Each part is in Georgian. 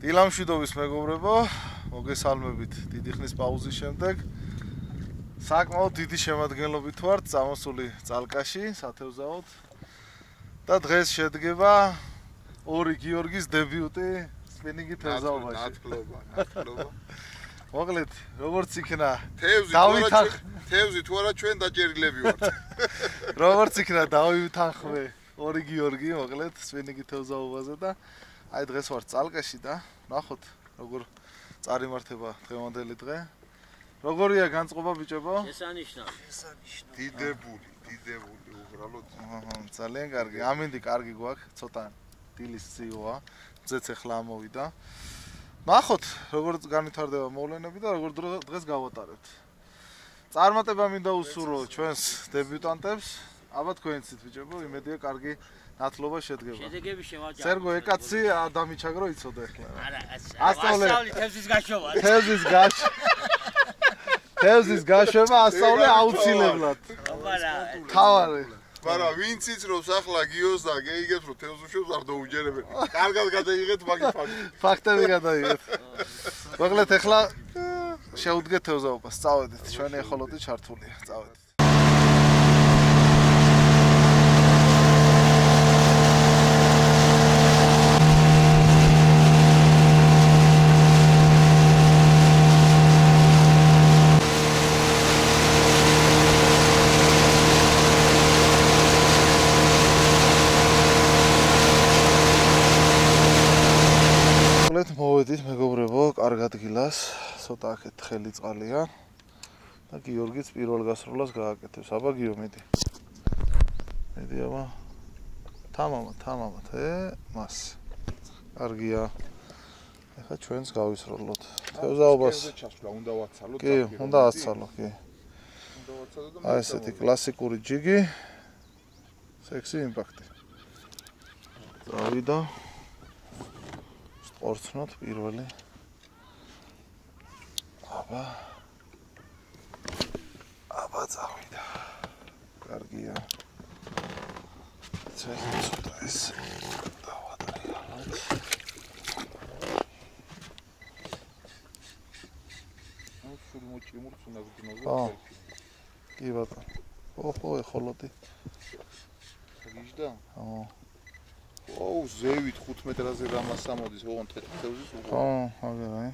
დილამშვიდობის მეგობრებო, მოგესალმებით დიდი ხნის პაუზის შემდეგ. საკმაოდ დიდი შემადგენლობით ვართ წამოსული წალკაში, სათევზაოდ. და დღეს შედგება ორი გიორგის დებიუტი სპინინგი თევზაობაში. ნათლობა. მოკლედ, როგორც იქნა? თევზი თუ არა ჩვენ დაჭერილები ვართ. როგორც იქნა დავითანხმე ორი გიორგი, მოკლედ, სპინინგი თევზაობაზე და აი დღეს ვარ წალკაში და ნახოთ როგორ წარიმართება დღევანდელი დღე. როგორია განწყობა ბიჭებო? შესანიშნავი. დიდებული უბრალოდ. ძალიან კარგი. ამინდი კარგი გვაქვს, ცოტა დილის ციოა. ძეც ახლა ამოვიდა. ნახოთ როგორ განვითარდება მოვლენები და როგორ დღეს გავატარებთ. წარმატება მინდა უსურვო ჩვენს დებიუტანტებს. აბა თქვენიცით ბიჭებო, იმედია კარგი ნათლობა შედგება. შედეგები შევაჯამოთ. სერგო ეკაცი დამიჩაგრო იცოდა ახლა. არა, ასწავლე თევზის გაშვება. თევზის გაშვება ასწავლე აუცილებლად. აბარა. თავარი. მაგრამ ვინც იცნობს ახლა გიოს და გეიგებს რომ თევზს შევს არ დაუჯერებენ. კარგად გადაიღეთ მაგის ფაქტი. ფაქტები გადაიღეთ. მოკლედ ახლა შევდგეთ თევზაობას, წავედით. ჩვენი ეხოლოდი ჩართულია, წავედით. მოვედით მეგობრებო, კარგ ადგილას, ცოტა აქეთ თხელი წყალია და გიორგიც პირველ გასროლას გააკეთებს. აბა გიო, მიდი. მიდი აბა. თამამად, მას. კარგია. ეხლა ჩვენს გავისროლოთ. თევზაობას ჩასვლა უნდა ვაცალოთ. კი, უნდა აცალო, კი. აი ესეთი კლასიკური ჯიგი. სექსი იმპაქტი. წავიდა. ორცნოთ პირველი. აბა წავიდა. კარგია. ცოტა ეს დავადრიალოთ. სულ მოჭიმურს უნდა გძნოზე. კი ბატონო. ეხოლოდი. გიჟდა? ო, ზევით 5 მეტრაზე რამას ამოდის, ოღონდ თევზის უყო. აგერაი.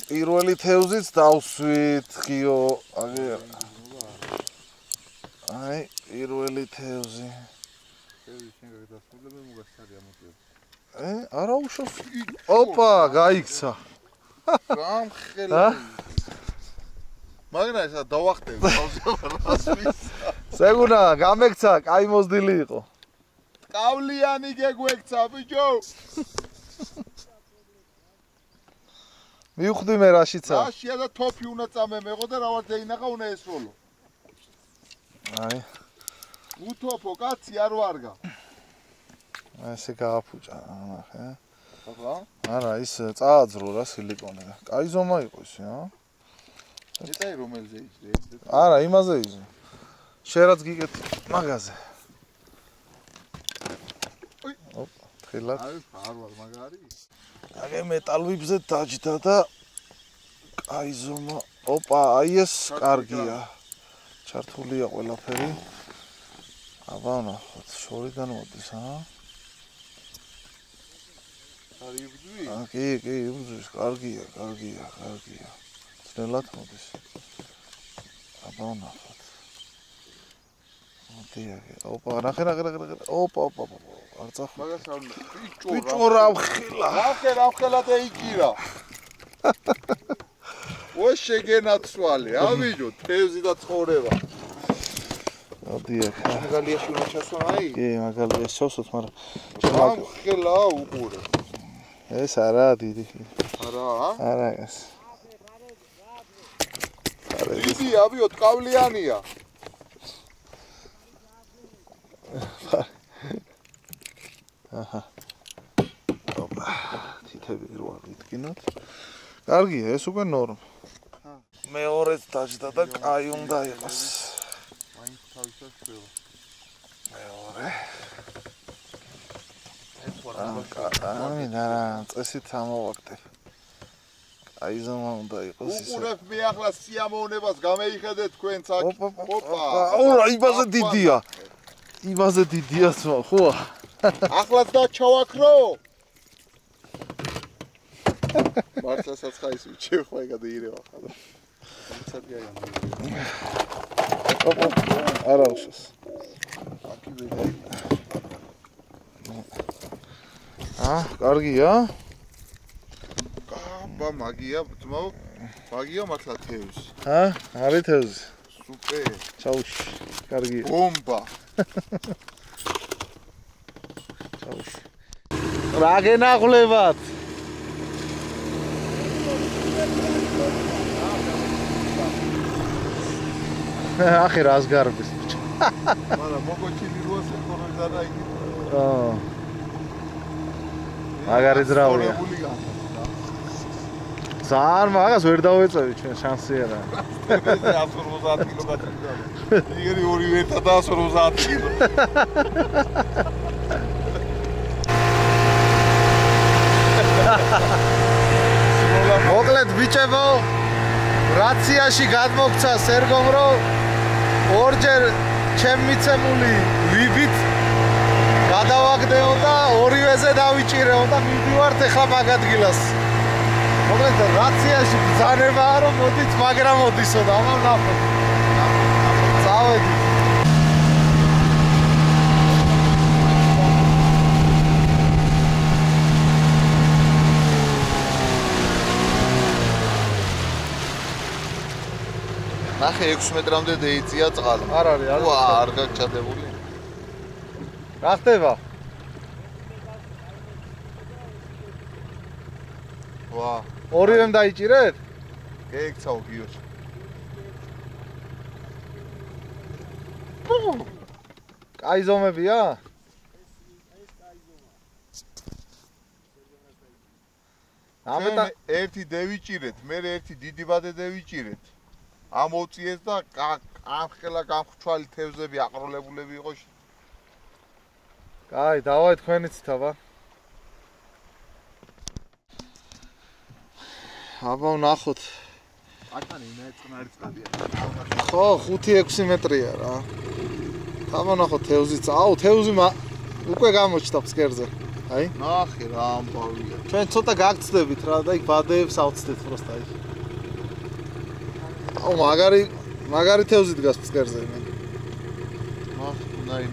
პირველი თევზიც დავსვით, გიო, აგერ. აი, პირველი თევზი. თევზი შენ გადასულები მოგასწარი ამოწევ. არა უშავს. ოპა, გაიქცა. გამხელა. მაგრამ ესა დავახტები, თავზეა. სეგუნა, გამექცა, კაი მოზდილი იყო. კავლიანი გეგვექცა, ბიჭო. მივხვდი მე რაშიცა. რაშია და თოფი უნდა წამემეღო და რა ვარ დაინახა უნდა ესროლო. აი. უთოფო კაცი არ ვარგა. ესე გააფუჭა, ნახე. ახლა? არა, ის წააძრო რა სილიკონი და. კაი ზომა იყო ის, ეტაი რომელზე იზრე? არა, იმაზე იზრე. შენ რაც გიგეთ მაგაზე. ოპ, თხილად. აი, არ ვარ მაგარი. აგე მეტალვიბზე დაჯდა და კაი ზომა. ოპა, აი ეს კარგია. ჩართულია ყველაფერი. აბა, ნახოთ, შორიდან მოდის, არის იბძვი? კი, იბძვის, კარგია. ძნელად მოდის. აბა, ნახოთ. მოდიაგე. ოპა, ნახე. ოპა. არ წახვა. მაგას არ ბიჭორა ხილა. ახლა და იკირა. ო შეგენაცვალე, ავიჯო, თევზი და ცხოვრება. მოდიაგე. მაგალიაში უნდა ჩასვა აი? კი, მაგალიაში ჩავსვათ, მაგრამ ახლა უყურე. ეს არა დიდი. არა ეს. დიდი ავიო ტკავლიანია. აჰა. ოპა, თითე კალთები რო არ ვიტკინოთ. კარგია, ეს უკვე ნორმა. მეორეც დაჯდა და კაი უნდა იყოს. მაინც თავისას ხდება. მეორე. ამინა, წესით ამოვაკეთებ. აი ზომა უნდა იყოს ისე. უყურებ მე ახლა სიამოვნებას გამეიხედეთ თქვენც აქ. ოპა. აუ, იმაზე დიდია. იმაზე დიდია ხო? ახლაც დაჩავაქრო. მართლაც ხაის უჩევ ხა გადაირევა ხა. არა უშოს. აკი ვედი. კარგია? კაბა მაგია, ძმაო. მაგია მართლა თევზი. არის თევზი. სუპერ. ჩაუში. კარგია. ბომბა. ჩაუში. რა გენაღლებათ? ახი რას გარბის ბიჭო. მაგრამ მოგოჩილი როას ხორე ზარა იგი. მაგარი ძრავია. ზარ მაგას ვერ დავეწევი ჩვენ შანსი არა. ეს 150 კილო გაჭირდა. იგერი 2150 კილო. მოკლედ ბიჭებო, რაციაში გადმოგცა სერგომ რომ ორჯერ ჩემ მიცემული ვიბით გადავაგდეო და ორივეზე დავიჭირეო და მივდივართ ახლა მაგ ადგილას. მოკლედ რაციაში ბრძანებაა რომ მოდით მაგრამ მოდისო და ამან ნახოთ. წავედით. ნახე 6 მეტრამდე დაიწია წყალი. არ არის, არ. ვა, არ გაჩადებული. რა ხდება? ვა, ორივემ დაიჭირეთ? გეიქცაო გიოს. კაი ზომებია? ამეთა ერთი დევიჭირეთ, მე ერთი დიდი ბადე დევიჭირეთ. ამოწიეს და ამხელა გამხჩვალი თევზები აყროლებულები იყო. კაი, დავაი თქვენიც თაბა. აბა ვნახოთ. აკანი მე წყნარი წყალია. ხო, 5-6 მეტრია რა. თაბა ვნახოთ თევზიც. აუ, თევზი უკვე გამოჩნდა ფსკერზე. აი. ნახე რა ამბავია. ჩვენ ცოტა გაგწდებით რა და იქ ბადეებს ავწდეთ просто აი. აუ, მაგარი თევზი დგას ფსკერზე მე. ნაი.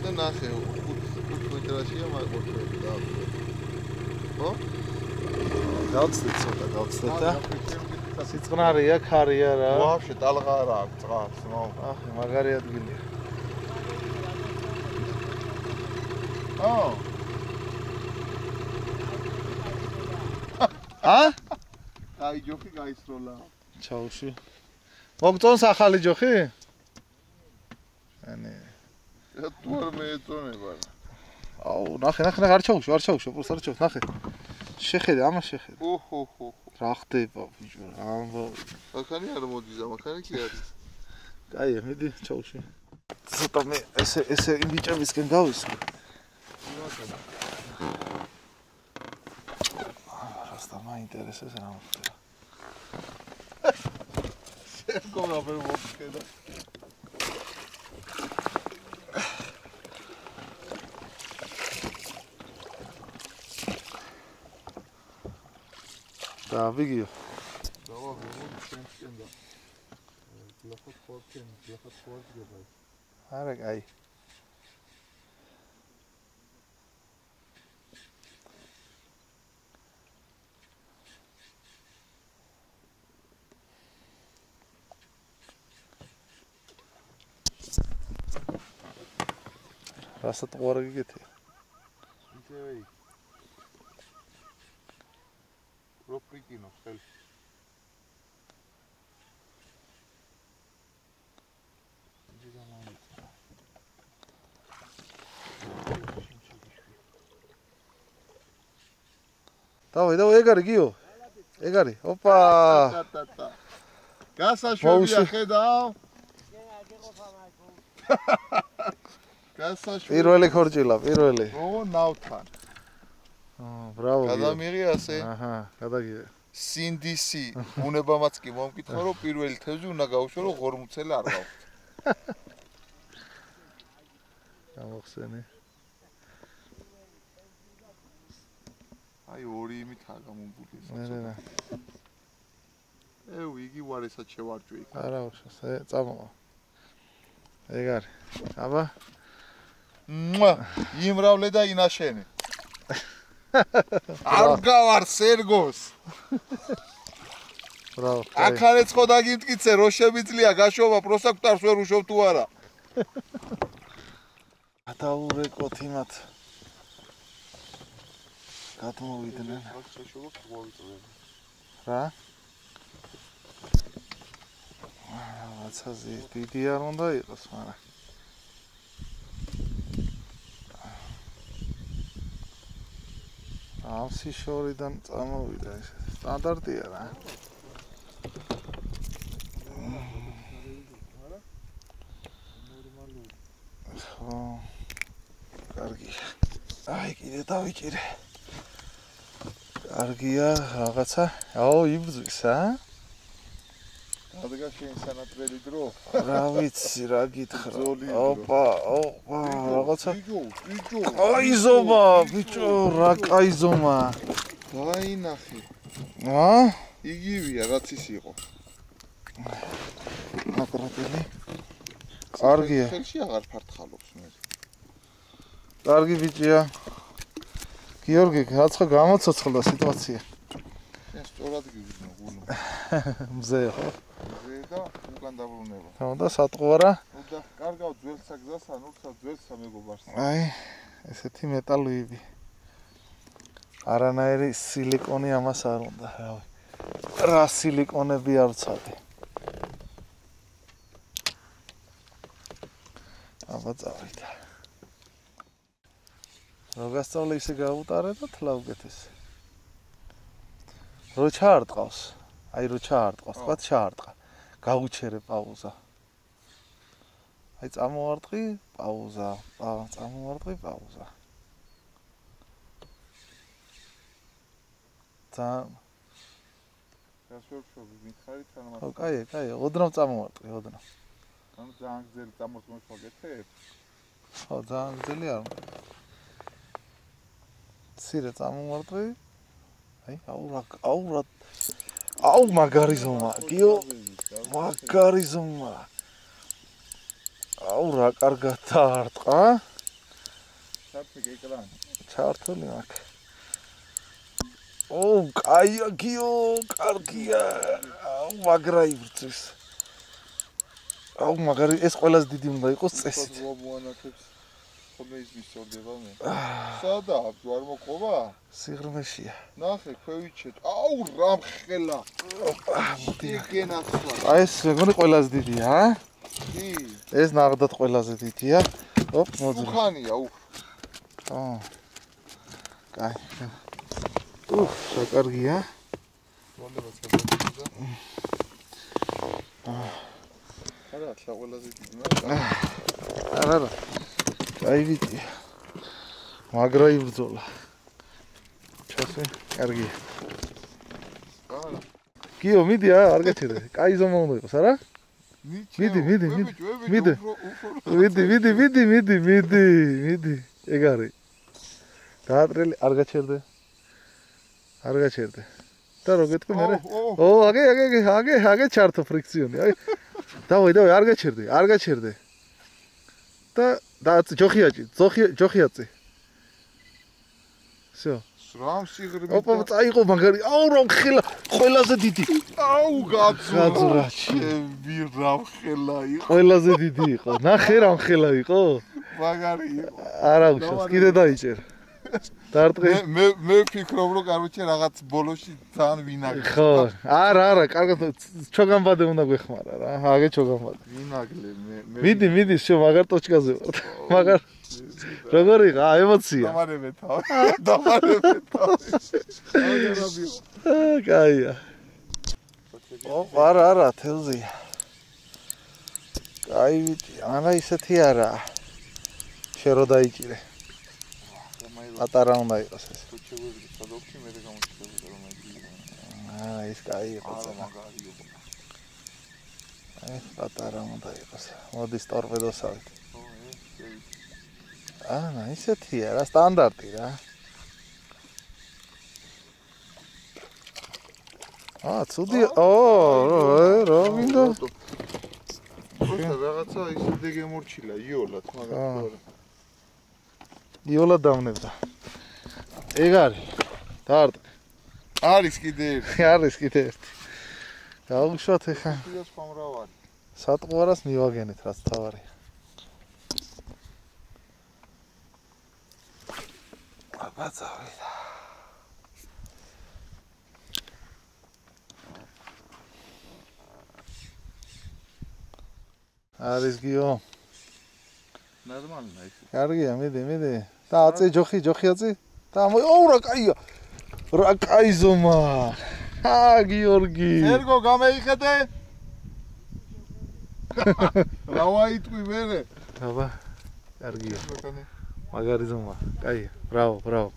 და ნახე 5 მეტრაშია მაგოთები და. ხო? გავწდეთ ცოტა, გავწდეთ და სიწყნარია, ქარია რა. ვაფშე ტალღა რა აქვს წყალს, ნო. ახი, მაგარი ადგილია. აი ჯოხი გაისროლა. ჩაუში. მოგწონს ახალი ჯოხი? ანე. თუ არ მეეწონება. აუ, ნახე, არ ჩაუში, უბრალოდ არ ჩაუში, ნახე. შეხედე, ამას შეხედე. ოჰო. რა ხდება ბიჭო, რა ამბავი. ახალი არ მოდის, ამახალი კი არის. კაია, მიდი ჩაუში. ცოტა მე ესე იმ ბიჭებისკენ გავისვი. რასთან მაინტერესებს რა მოხდება. შეგონა ვერ მოხდება. და ვიგიო. დავა მოდი შენსკენ და ლახოთ ხორცენ გება. არა, კაი. რასაც ყواره გიგეთია. ისევ პროპრიკინოს ხელში. დავაი, ეგ არის გიო. ეგ არის. ოპა. გასაშვებია ხედავ. გასაშვები. პირველი ქორჭილა, პირველი. ო, ნავთან. ბრავო. გადამიღე ასე. აჰა, გადაგიღე. სინდისი უნებამაც კი მომკითხა რომ პირველი თევზი უნდა გავუშვა რომ ღორმუცელი არ გავხდე. გამახსენე. აი ორი იმით აგამობული ეს. რა. იგი ვარესაც შევარჯვე იქ. არა, წამოვა. ეგ არის. აბა. იმრავლე და ინაშენე. არ გავარ სერგოს. ბრავო. აქ ხო დაგიმტკიცე რო შემიძლია გაშოვა პროსექტარს ვერ უშოვ თუ არა. გადაურეკოთ იმათ. გადმოვიდნენ. რა? რაღაცაზე დიდი არ უნდა იყოს, მაგრამ ამსი შორიდან წამოვიდა ეს სტანდარტია რა. ხო. კარგია. აი კიდე დავიჭირე. კარგია რაღაცა. აო იბრძვის, ადგა შენ სანატრელი დრო. რა ვიცი, რა გითხრა. ოპა, რაღაცა. კაიზომა, ბიჭო, რა კაიზომა. დაინახე. იგივეა, რაც ის იყო. აკრატელი. კარგია. ხელში აღარ ფართხალობს მე. კარგი ბიჭია. გიორგი, რაცხა გამოცოცხლდა სიტუაცია. ეს სწორად გიგზნო გულო. მზე ხო? მზე და უკან დაბრუნება. თუნდა სატყუარა? და კარგავ ძველსა გზასა, ნურსა ძველსა მეგობარს. აი, ესეთი მეტალოები. არანაირი სილიკონი ამას არ უნდა, რავი. რა სილიკონები არ ვცადე. აბა წავიდა. რო გასწავლე ისე გავუტარე და თლა უკეთეს. რო ჩაარტყავს. აი რო ჩაარტყავს, თქვა ჩაარტყა. გაუჩერე პაუზა. აი წამოვარტყი, პაუზა. წამოვარტყი, პაუზა. გასვერშობი მითხარით ან ხო, კაი, ოდნავ წამოვარტყი, ოდნავ. ანუ ძალიან გზელი წამოსმოს მოგეთებ? ხო, ძალიან გზელი არ უნდა. ცირე წამოვარტყი. აი, აუ მაგარი ზომა, გიო. მაგარი ზომა. აუ რა კარგად დაარტყა. ჩართე ეკრანი. ჩართული მაქვს. ო, კაია გიო, კარგია. აუ მაგრა იბრძვის. აუ მაგარი ეს ყველაზე დიდი უნდა იყოს წესით. მოანათებს. ხოლმე ის მისწორდება მე. სადა, არ მოყვა? სიღრმეშია. ნახე, ქვევიჩეთ. აუ რამხელა. მოდი გენაცვა. აი ეს მეგონი ყველაზე დიდია, კი. ეს ნაღდად ყველაზე დიდია. ოპ, მოძრა. უხანია, კაი. საკარგია. მოდებას გადაგიდა. არა, ყველაზე დიდი მაგრამ. არა. აი ვიცი. მაგრა იბრძოლა. ჩასვე, კარგია. გიო, მიდი არ გაჩერდე. კაი ზომა უნდა იყოს, არა? მიდი. ეგ არის. დაატრელი არ გაჩერდე. და რო გეტყვი მე. ო, აგე ჩართო ფრიქციონი. აი. დავაი, არ გაჩერდე. და ჯოხიაწი. всё. სრამ სიღრმით. ოპა, წაიღო მაგარი. აუ რა ხელა, ყველაზე დიდი. აუ გაძრაჩი. ვირამხელა იყო. ყველაზე დიდი იყო. ნახე რა ხელა იყო. მაგარი იყო. არა უშავს, კიდე დაიჭერ. დაარტყი. მე ვფიქრობ რომ კაროჩე რაღაც ბოლოში ძალიან ვინაგლე. ხო, არა, კარგად ჩოგანბადე უნდა გვეხმარა რა. აგე ჩოგანბადე. ვინაგლე მე. მიდი, შო მაგარ ტოჩკაზე ვარ. მაგარ როგორ იყო ემოცია? დამარებე თავი. კაია. არა, თევზია. კაი ვიტი, ანა ისეთი არა. შენ რო დაიჭირე. პატარა უნდა იყოს ეს. ის კაი იყო ძმა. ეს პატარა უნდა იყოს. მოდის ტორპედოსავით. ანა ისეთია რა, სტანდარტი რა. ცუდი. რა მინდა? просто რაღაცა ისე გემორჩილა იოლად, მაგრამ იოლა დავნებდა. ეგ არის. დაარტყე. არის კიდე ერთი. არის კიდე ერთი. გავუშვათ ეხა. ის ხომრავალი. სატყუარას მივაგენეთ რაც თავარია. აბაცავიდა. არის გიო. ნორმალია ის. კარგია, მიდი. და აწი ჯოხი აწი. და რა კაია. რა კაი ზომა. გიორგი. ერგო გამეიხედე? რა ვაიტყვი მერე? აბა. კარგია. მაგარი ზომა. კაია. ბრავო.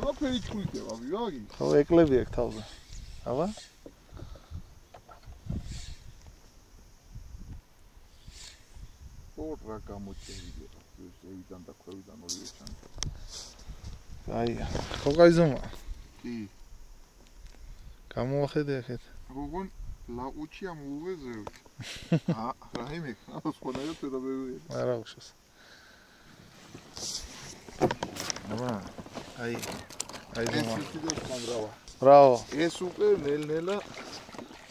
როფერი ჩხუიკება, გიორგი? ხო, ეკლები აქ თავზე. აბა. რა გამოჩერია ზეიდან და ქვევიდან ორივე ჩანს. კაია. ხო კაი ზომა. კი. გამოახედე ახეთ. როგორ ლაყუჩია მოვუვეზევთ. რაიმე, სხვანაირად ვერ დავევი. არა უშოს. აბა. აი ზომა. ბრავო. ეს უკვე ნელ-ნელა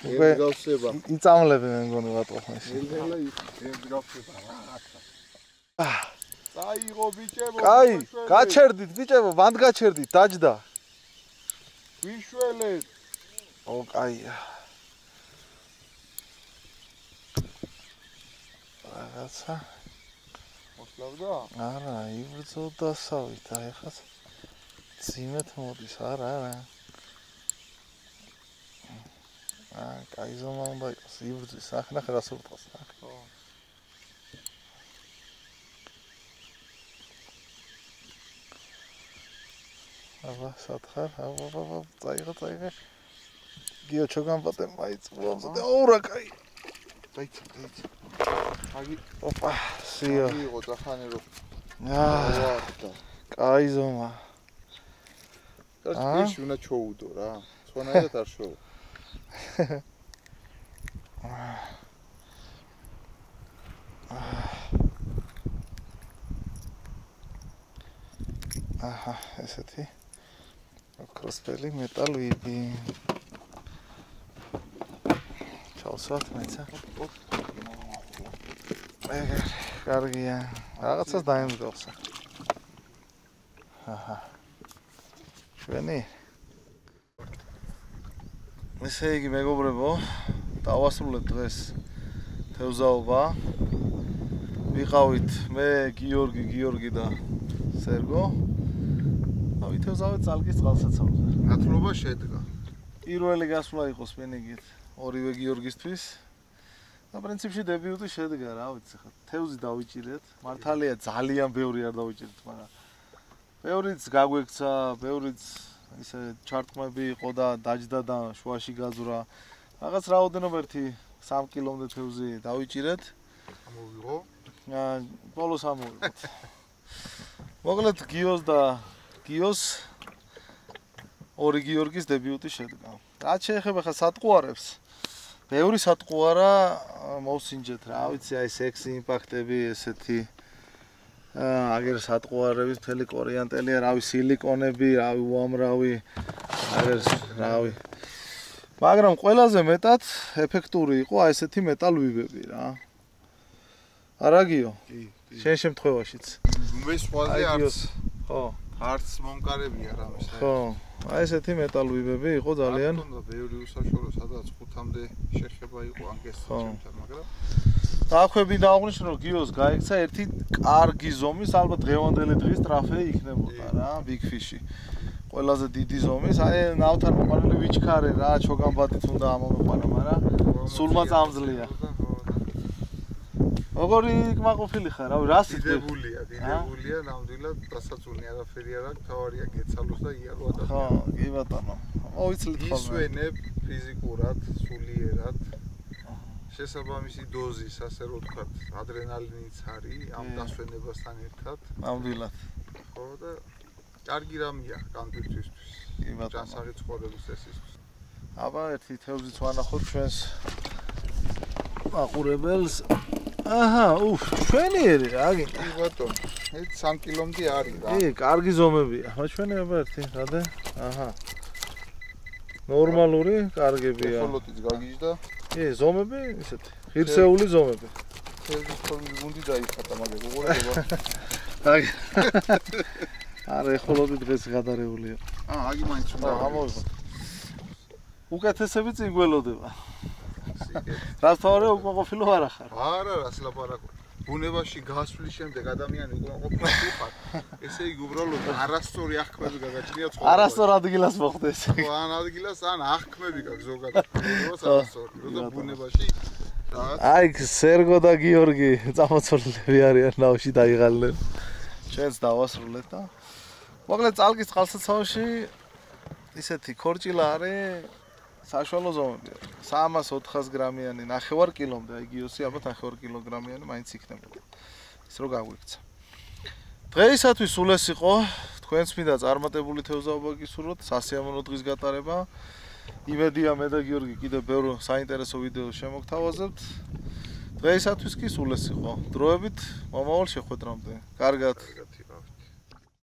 უკვე გავსება. იწამლები მე მგონი ვატყობ ეს. ნელ-ნელა გავსება. დაიღო ბიჭებო. კაი, გაჩერდით ბიჭებო, ბანდ გაჩერდით, დაჯდა. ვიშველეთ. კაია. რაღაცა. მოსლავდა? არა, იბრძოდა სავით, ეხლა ძიმეთ მოდის, არა. კაი ზომა უნდა იყოს, იბრძვის, ნახე რას ურტყავს, ნახე. ხო. აბა, სათხარ, აბა, წაიღე. გიო ჩოგამბატე მაიწვო, რა კაი. დაიცა. აგი, ოპა, სიო. იყო ძახანი რო. კაი ზომა. ეს უნდა ჩოუდო რა. სხვანაირად არ შოუ. აჰა, ესეთი. აკროსპელი მეტალვიბი. ჩავსვათ მეცა. კარგია. რაღაცას დაემსგავსა. აჰა. შვენი. ესე იგი მეგობრებო, დავასრულეთ დღეს თევზაობა. ვიყავით მე, გიორგი და სერგო. ვითევზავეთ წალკის წყალსაცავზე. ათლობა შედგა. პირველი გასვლა იყო სპენინგით ორივე გიორგისთვის. და პრინციპში დებიუტი შედგა, რა ვიცი ხა. თევზი დავიჭირეთ. მართალია ძალიან ბევრი არ დავიჭირეთ, მაგრამ ბევრიც გაგვექცა, ბევრიც ისე ჩარტყმები იყო და დაჯდა და შუაში გაძვრა. რაღაც რაოდენობა 3 კილომდე თევზი დავიჭირეთ. ამოვიღო. ბოლოს ამოვიღოთ. მოკლედ გიოს ორი გიორგის დებიუტი შედგა. რაც შეეხება ხა სატყუარებს. ბევრი სატყუარა მოვსინჯეთ, რა ვიცი, აი სექსი იმპაქტები, ესეთი აგერ სატყუარების მთელი კორიანტელია, რავი სილიკონები, რავი უამრავი, აგერ რავი. მაგრამ ყველაზე მეტად ეფექტური იყო აი ესეთი მეტალვიბები რა. არა გიო? კი. შენ შემთხვევაშიც. მე სხვაზე არც. ხო. არც მომკარებია რამეს. ხო. აი ესეთი მეტალვიბები იყო ძალიან. თუნდა ბევრი უსაშუალო, სადაც 5-მდე შეხება იყო ანგეს ჩემთან, მაგრამ დააქვები დააღნიშნე რომ გიოს გაიქცა ერთი კარგი ზომის, ალბათ დღევანდელი დღის ტრაფეი იქნებოდა რა, big fish-ი. ყველაზე დიდი ზომის, აი ნავთან მოყანილი ვიჩქარე რა, ჩოგანბადით უნდა ამომეყარა, მაგრამ სულმა წამძლია. როგორი კმაყოფილი ხარ, რავი, რა სიტყვი? დიდებულია, ნამდვილად დასაწუნი არაფერი არ აქვს, თავარია გეცალოს და იარო ადამიანი. ხო, კი ბატონო. მოვიცლით ხოლმე. ისვენებ ფიზიკურად, სულიერად. შესაბამისი დოზის, ასე რომ ვთქვათ, ადრენალინიც არის ამ დასვენებასთან ერთად. ნამდვილად. ხო და კარგი რამეა განვითარებისთვის. კი ბატონო. ჯანსაღი ცხოვრების წესისთვის. აბა ერთი თევზიც ვანახოთ ჩვენს მაყურებელს. აჰა, ჩვენიერი რა გინდა? კი ბატონო, ეს 3 კილომდე არის რა. კი, კარგი ზომებია. ჩვენი აბა ერთი, რადე? აჰა. ნორმალური, კარგებია. ეხოლოტიც გაგიჟდა. კი, ზომები ისეთი, ღირსეული ზომები. თევზის ფორმის გუნდი დაიხატა, მაგრამ უყურებობა. არა, ეხოლოდი დღეს გადარეულია. აგი მაინც უნდა ამოვიღოთ. უკეთესები წინ გველოდება. რაც თავარი უკმაყოფილო არ ახარ. არა, რას ლაპარაკობ. ბუნებაში გასვლის შემდეგ ადამიანი უკმაყოფილო ხარ. ესე იგი უბრალოდ არასწორი აღქმები გაგაჩნია ცხოვრებაში. არასწორ ადგილას მოხდეს. ხო, ან ადგილას, ან აღქმები გაქვს ზოგადად. ბუნებას არასწორი. როდა ბუნებაში აი, სერგო და გიორგი წამოწოლილები არიან ნავში დაიღალნენ. ჩვენც დავასრულეთ და მოკლედ წალკის წყალსაცავში ისეთი ქორჭილა არის საშუალო ზომები. 300-400 გრამიანი, 9 კილომდე, აი გიოსი ალბათ 9 კილოგრამიანი მაინც იქნებოდა. ის რო გაგვიქცა. დღეისათვის სულ ეს იყო. თქვენც მინდა წარმატებული თევზაობა გისურვოთ, სასიამოვნო დღის გატარება. იმედია მე და გიორგი კიდევ ბევრ საინტერესო ვიდეოს შემოგთავაზებთ. დღეისათვის კი სულ ეს იყო. დროებით მომავალ შეხვედრამდე. კარგად.